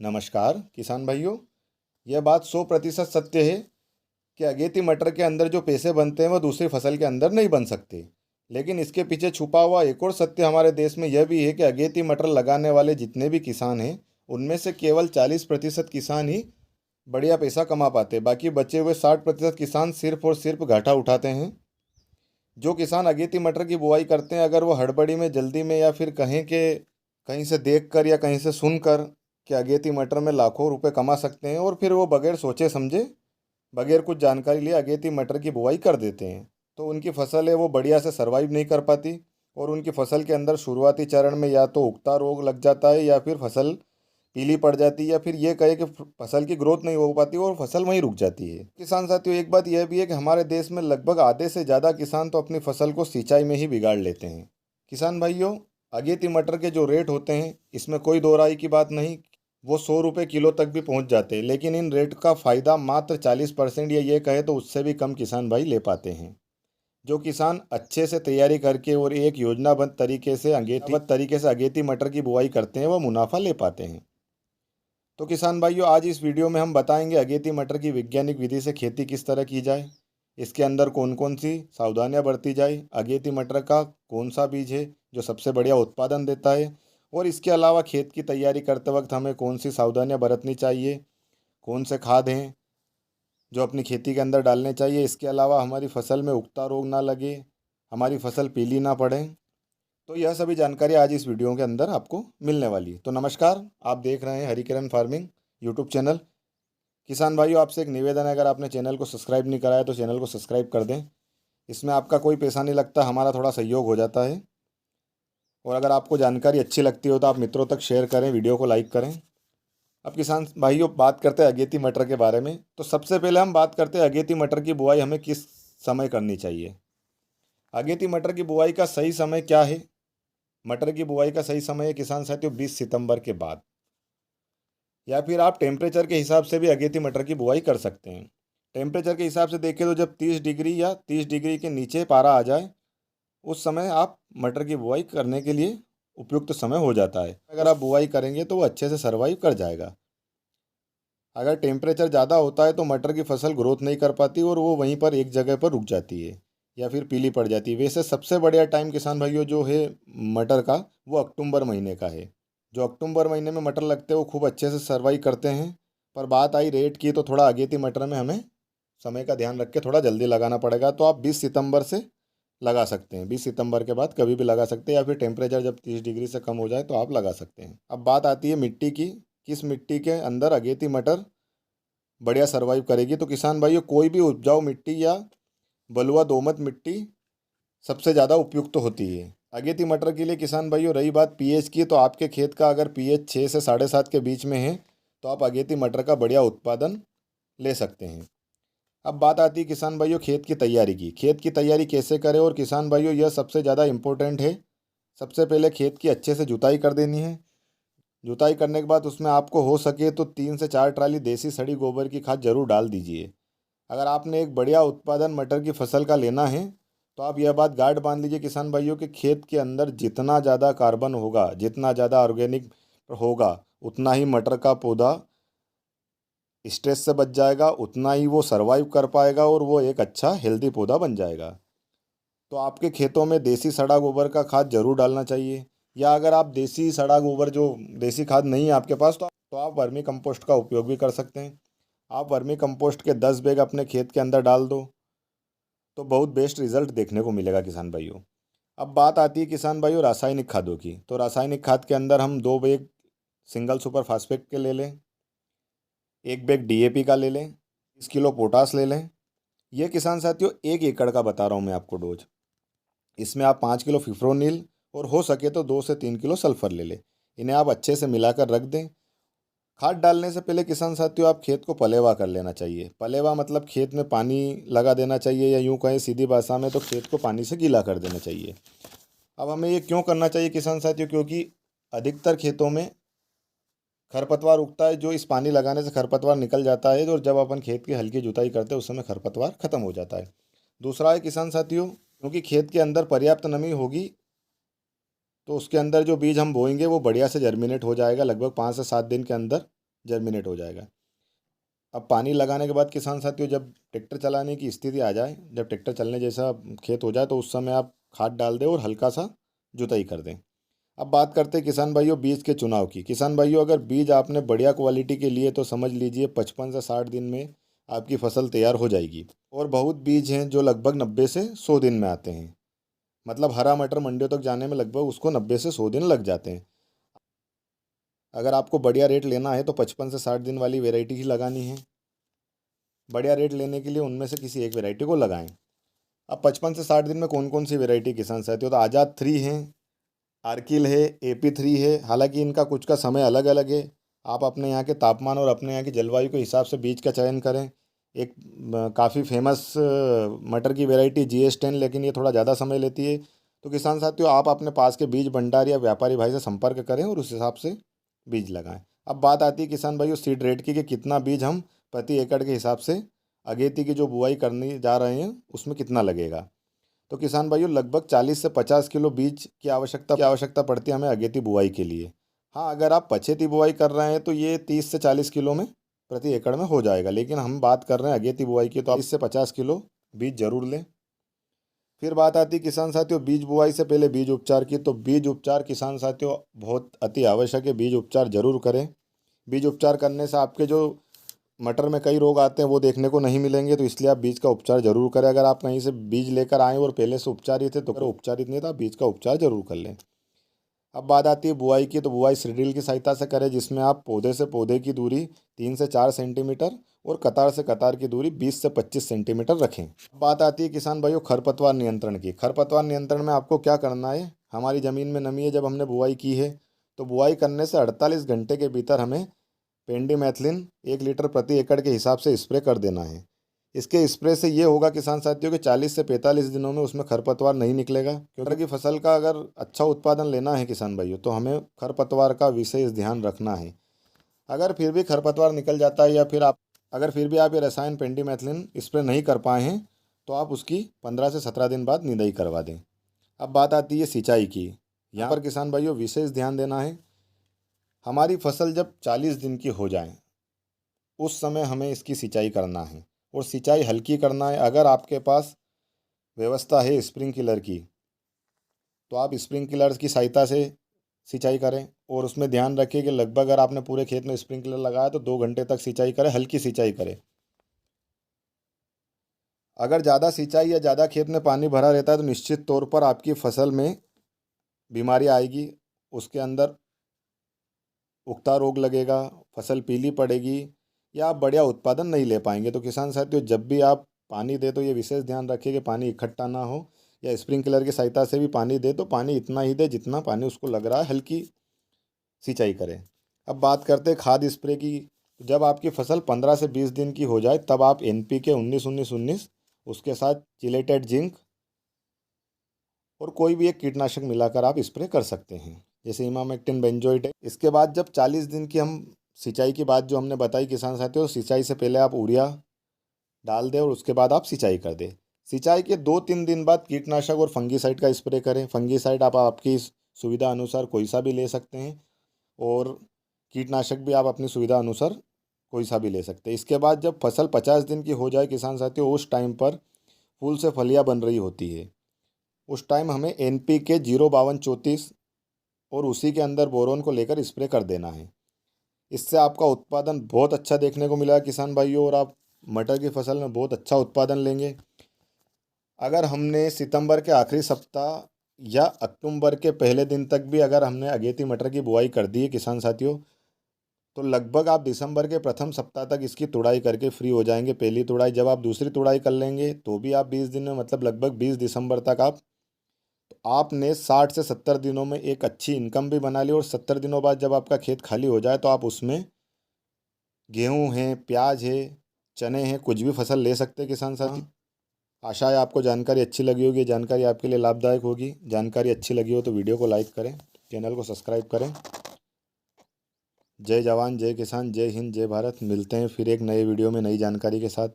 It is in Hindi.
नमस्कार किसान भाइयों। यह बात 100% सत्य है कि अगेती मटर के अंदर जो पैसे बनते हैं वह दूसरी फसल के अंदर नहीं बन सकते। लेकिन इसके पीछे छुपा हुआ एक और सत्य हमारे देश में यह भी है कि अगेती मटर लगाने वाले जितने भी किसान हैं उनमें से केवल 40% किसान ही बढ़िया पैसा कमा पाते, बाकी बचे हुए 60% किसान सिर्फ और सिर्फ घाटा उठाते हैं। जो किसान अगेती मटर की बुआई करते हैं, अगर वो हड़बड़ी में, जल्दी में, या फिर कहीं से देखकर या कहीं से सुनकर कि अगेती मटर में लाखों रुपए कमा सकते हैं, और फिर वो बगैर सोचे समझे, बगैर कुछ जानकारी लिए अगेती मटर की बुआई कर देते हैं, तो उनकी फसल है वो बढ़िया से सरवाइव नहीं कर पाती। और उनकी फसल के अंदर शुरुआती चरण में या तो उगता रोग लग जाता है, या फिर फसल पीली पड़ जाती है, या फिर ये कहे कि फसल की ग्रोथ नहीं हो पाती और फसल वहीं रुक जाती है। किसान साथियों, एक बात यह भी है कि हमारे देश में लगभग आधे से ज़्यादा किसान तो अपनी फसल को सिंचाई में ही बिगाड़ लेते हैं। किसान भाइयों, अगेती मटर के जो रेट होते हैं इसमें कोई दो राय की बात नहीं, वो 100 रुपये किलो तक भी पहुंच जाते हैं, लेकिन इन रेट का फ़ायदा मात्र 40% या ये कहे तो उससे भी कम किसान भाई ले पाते हैं। जो किसान अच्छे से तैयारी करके और एक योजनाबद्ध तरीके से अगेती मटर की बुआई करते हैं, वह मुनाफा ले पाते हैं। तो किसान भाइयों, आज इस वीडियो में हम बताएंगे अगेती मटर की वैज्ञानिक विधि से खेती किस तरह की जाए, इसके अंदर कौन कौन सी सावधानियां बरती जाए, अगेती मटर का कौन सा बीज है जो सबसे बढ़िया उत्पादन देता है, और इसके अलावा खेत की तैयारी करते वक्त हमें कौन सी सावधानियां बरतनी चाहिए, कौन से खाद हैं जो अपनी खेती के अंदर डालने चाहिए, इसके अलावा हमारी फसल में उगता रोग ना लगे, हमारी फसल पीली ना पड़े। तो यह सभी जानकारी आज इस वीडियो के अंदर आपको मिलने वाली है। तो नमस्कार, आप देख रहे हैं हरिकिरण फार्मिंग यूट्यूब चैनल। किसान भाइयों, आपसे एक निवेदन है, अगर आपने चैनल को सब्सक्राइब नहीं करा है तो चैनल को सब्सक्राइब कर दें। इसमें आपका कोई पैसा नहीं लगता, हमारा थोड़ा सहयोग हो जाता है। और अगर आपको जानकारी अच्छी लगती हो तो आप मित्रों तक शेयर करें, वीडियो को लाइक करें। अब किसान भाइयों, बात करते हैं अगेती मटर के बारे में। तो सबसे पहले हम बात करते हैं अगेती मटर की बुआई हमें किस समय करनी चाहिए। अगेती मटर की बुआई का सही समय क्या है? मटर की बुआई का सही समय है किसान साथियों 20 सितंबर के बाद, या फिर आप टेम्परेचर के हिसाब से भी अगेती मटर की बुआई कर सकते हैं। टेम्परेचर के हिसाब से देखें तो जब 30 डिग्री या 30 डिग्री के नीचे पारा आ जाए, उस समय आप मटर की बुआई करने के लिए उपयुक्त समय हो जाता है। अगर आप बुआई करेंगे तो वो अच्छे से सर्वाइव कर जाएगा। अगर टेम्परेचर ज़्यादा होता है तो मटर की फसल ग्रोथ नहीं कर पाती और वो वहीं पर एक जगह पर रुक जाती है या फिर पीली पड़ जाती है। वैसे सबसे बढ़िया टाइम किसान भाइयों जो है मटर का, वो अक्टूबर महीने का है। जो अक्टूबर महीने में मटर लगते हैं वो खूब अच्छे से सर्वाइव करते हैं। पर बात आई रेट की, तो थोड़ा अगेती मटर में हमें समय का ध्यान रख के थोड़ा जल्दी लगाना पड़ेगा। तो आप 20 सितंबर से लगा सकते हैं, 20 सितंबर के बाद कभी भी लगा सकते हैं, या फिर टेम्परेचर जब 30 डिग्री से कम हो जाए तो आप लगा सकते हैं। अब बात आती है मिट्टी की, किस मिट्टी के अंदर अगेती मटर बढ़िया सर्वाइव करेगी। तो किसान भाइयों, कोई भी उपजाऊ मिट्टी या बलुआ दोमट मिट्टी सबसे ज़्यादा उपयुक्त होती है अगेती मटर के लिए। किसान भाइयों, रही बात पीएच की, तो आपके खेत का अगर पीएच 6 से 7.5 के बीच में है तो आप अगेती मटर का बढ़िया उत्पादन ले सकते हैं। अब बात आती है किसान भाइयों खेत की तैयारी की। खेत की तैयारी कैसे करें? और किसान भाइयों, यह सबसे ज़्यादा इम्पोर्टेंट है। सबसे पहले खेत की अच्छे से जुताई कर देनी है। जुताई करने के बाद उसमें आपको हो सके तो 3 से 4 ट्राली देसी सड़ी गोबर की खाद जरूर डाल दीजिए। अगर आपने एक बढ़िया उत्पादन मटर की फसल का लेना है तो आप यह बात गांठ बांध लीजिए किसान भाइयों कि खेत के अंदर जितना ज़्यादा कार्बन होगा, जितना ज़्यादा ऑर्गेनिक होगा, उतना ही मटर का पौधा स्ट्रेस से बच जाएगा, उतना ही वो सरवाइव कर पाएगा और वो एक अच्छा हेल्दी पौधा बन जाएगा। तो आपके खेतों में देसी सड़ा गोबर का खाद जरूर डालना चाहिए। या अगर आप देसी सड़ा गोबर, जो देसी खाद नहीं है आपके पास, तो आप वर्मी कंपोस्ट का उपयोग भी कर सकते हैं। आप वर्मी कंपोस्ट के 10 बैग अपने खेत के अंदर डाल दो तो बहुत बेस्ट रिजल्ट देखने को मिलेगा किसान भाइयों। अब बात आती है किसान भाइयों रासायनिक खादों की। तो रासायनिक खाद के अंदर हम 2 बैग सिंगल सुपर फास्फेट के ले लें, 1 बैग डीएपी का ले लें, 20 किलो पोटास ले लें। यह किसान साथियों 1 एकड़ का बता रहा हूँ मैं आपको डोज। इसमें आप 5 किलो फिफ्रोनिल और हो सके तो 2 से 3 किलो सल्फर ले लें। इन्हें आप अच्छे से मिलाकर रख दें। खाद डालने से पहले किसान साथियों आप खेत को पलेवा कर लेना चाहिए। पलेवा मतलब खेत में पानी लगा देना चाहिए, या यूं कहें सीधी भाषा में तो खेत को पानी से गीला कर देना चाहिए। अब हमें ये क्यों करना चाहिए किसान साथियों? क्योंकि अधिकतर खेतों में खरपतवार उगता है, जो इस पानी लगाने से खरपतवार निकल जाता है, और जब अपन खेत की हल्की जुताई करते हैं उस समय खरपतवार खत्म हो जाता है। दूसरा है किसान साथियों, क्योंकि खेत के अंदर पर्याप्त नमी होगी तो उसके अंदर जो बीज हम बोएंगे वो बढ़िया से जर्मिनेट हो जाएगा लगभग 5 से 7 दिन के अंदर। जर्मिनेट हो जाएगा। अब पानी लगाने के बाद किसान साथियों जब ट्रैक्टर चलाने की स्थिति आ जाए, जब ट्रैक्टर चलने जैसा खेत हो जाए, तो उस समय आप खाद डाल दें और हल्का सा जुताई कर दें। अब बात करते हैं किसान भाइयों बीज के चुनाव की। किसान भाइयों अगर बीज आपने बढ़िया क्वालिटी के लिए तो समझ लीजिए 55 से 60 दिन में आपकी फसल तैयार हो जाएगी। और बहुत बीज हैं जो लगभग 90 से 100 दिन में आते हैं। मतलब हरा मटर मंडियों तक जाने में लगभग उसको 90 से 100 दिन लग जाते हैं। अगर आपको बढ़िया रेट लेना है तो 55 से 60 दिन वाली वेराइटी ही लगानी है। बढ़िया रेट लेने के लिए उनमें से किसी एक वेराइटी को लगाएं। अब 55 से 60 दिन में कौन कौन सी वेराइटी किसान साथियों, तो आज़ाद 3 है, आर्किल है, AP3 है। हालांकि इनका कुछ का समय अलग अलग है। आप अपने यहाँ के तापमान और अपने यहाँ की जलवायु के हिसाब से बीज का चयन करें। एक काफ़ी फेमस मटर की वैरायटी GS10, लेकिन ये थोड़ा ज़्यादा समय लेती है। तो किसान साथियों आप अपने पास के बीज भंडार या व्यापारी भाई से संपर्क करें और उस हिसाब से बीज लगाएं। अब बात आती है किसान भाइयों सीड रेट की, कि कितना बीज हम प्रति एकड़ के हिसाब से अगेती की जो बुआई करने जा रहे हैं उसमें कितना लगेगा। तो किसान भाइयों लगभग 40 से 50 किलो बीज की आवश्यकता पड़ती है हमें अगेती बुआई के लिए। हाँ, अगर आप पछेती बुआई कर रहे हैं तो ये 30 से 40 किलो में प्रति एकड़ में हो जाएगा, लेकिन हम बात कर रहे हैं अगेती बुआई की, तो आप 30 से 50 किलो बीज जरूर लें। फिर बात आती है किसान साथियों बीज बुआई से पहले बीज उपचार की। तो बीज उपचार किसान साथियों बहुत अति आवश्यक है, बीज उपचार जरूर करें। बीज उपचार करने से आपके जो मटर में कई रोग आते हैं वो देखने को नहीं मिलेंगे, तो इसलिए आप बीज का उपचार जरूर करें। अगर आप कहीं से बीज लेकर आए और पहले से उपचारित थे, तो अगर उपचारित नहीं था आप बीज का उपचार जरूर कर लें। अब बात आती है बुआई की। तो बुआई सीड्रिल की सहायता से करें, जिसमें आप पौधे से पौधे की दूरी 3 से 4 सेंटीमीटर और कतार से कतार की दूरी 20 से 25 सेंटीमीटर रखें। बात आती है किसान भाइयों खरपतवार नियंत्रण की। खरपतवार नियंत्रण में आपको क्या करना है, हमारी ज़मीन में नमी है, जब हमने बुआई की है तो बुआई करने से 48 घंटे के भीतर हमें पेंडीमेथिलिन 1 लीटर प्रति एकड़ के हिसाब से स्प्रे कर देना है। इसके स्प्रे से ये होगा किसान साथियों कि 40 से 45 दिनों में उसमें खरपतवार नहीं निकलेगा। क्योंकि की फसल का अगर अच्छा उत्पादन लेना है किसान भाइयों, तो हमें खरपतवार का विशेष ध्यान रखना है। अगर फिर भी खरपतवार निकल जाता है, या फिर आप अगर फिर भी आप ये रसायन पेंडीमेथिलिन स्प्रे नहीं कर पाए हैं, तो आप उसकी 15 से 17 दिन बाद निदाई करवा दें। अब बात आती है सिंचाई की। यहाँ पर किसान भाइयों विशेष ध्यान देना है। हमारी फसल जब 40 दिन की हो जाए उस समय हमें इसकी सिंचाई करना है, और सिंचाई हल्की करना है। अगर आपके पास व्यवस्था है स्प्रिंकलर की, तो आप स्प्रिंकलर की सहायता से सिंचाई करें। और उसमें ध्यान रखिए कि लगभग अगर आपने पूरे खेत में स्प्रिंकलर लगाया तो 2 घंटे तक सिंचाई करें, हल्की सिंचाई करें। अगर ज़्यादा सिंचाई या ज़्यादा खेत में पानी भरा रहता है तो निश्चित तौर पर आपकी फसल में बीमारी आएगी। उसके अंदर उगता रोग लगेगा, फसल पीली पड़ेगी, या आप बढ़िया उत्पादन नहीं ले पाएंगे। तो किसान साथियों जब भी आप पानी दे तो ये विशेष ध्यान रखिए कि पानी इकट्ठा ना हो, या स्प्रिंकलर की सहायता से भी पानी दे तो पानी इतना ही दे जितना पानी उसको लग रहा है, हल्की सिंचाई करें। अब बात करते हैं खाद स्प्रे की। जब आपकी फसल 15 से 20 दिन की हो जाए तब आप NPK 19-19-19 उसके साथ चिलेटेड जिंक और कोई भी एक कीटनाशक मिलाकर आप स्प्रे कर सकते हैं, जैसे इमामेक्टिन बेंजोइट है। इसके बाद जब 40 दिन की हम सिंचाई की बात जो हमने बताई किसान साथियों, सिंचाई से पहले आप यूरिया डाल दें और उसके बाद आप सिंचाई कर दें। सिंचाई के 2-3 दिन बाद कीटनाशक और फंगीसाइड का स्प्रे करें। फंगीसाइड आप आपकी सुविधा अनुसार कोई सा भी ले सकते हैं, और कीटनाशक भी आप अपनी सुविधा अनुसार कोई सा भी ले सकते हैं। इसके बाद जब फसल 50 दिन की हो जाए किसान साथियों, उस टाइम पर फूल से फलियाँ बन रही होती है, उस टाइम हमें NPK 05234 और उसी के अंदर बोरोन को लेकर स्प्रे कर देना है। इससे आपका उत्पादन बहुत अच्छा देखने को मिला किसान भाइयों, और आप मटर की फसल में बहुत अच्छा उत्पादन लेंगे। अगर हमने सितंबर के आखिरी सप्ताह या अक्टूबर के पहले दिन तक भी अगर हमने अगेती मटर की बुआई कर दी है किसान साथियों, तो लगभग आप दिसंबर के प्रथम सप्ताह तक इसकी तुड़ाई करके फ्री हो जाएंगे। पहली तुड़ाई जब आप दूसरी तुड़ाई कर लेंगे तो भी आप 20 दिन में, मतलब लगभग 20 दिसंबर तक आपने 60 से 70 दिनों में एक अच्छी इनकम भी बना ली। और 70 दिनों बाद जब आपका खेत खाली हो जाए तो आप उसमें गेहूं है, प्याज है, चने हैं, कुछ भी फसल ले सकते हैं किसान साथी। आशा है आपको जानकारी अच्छी लगी होगी, जानकारी आपके लिए लाभदायक होगी। जानकारी अच्छी लगी हो तो वीडियो को लाइक करें, चैनल को सब्सक्राइब करें। जय जवान जय किसान, जय हिंद जय भारत। मिलते हैं फिर एक नए वीडियो में नई जानकारी के साथ।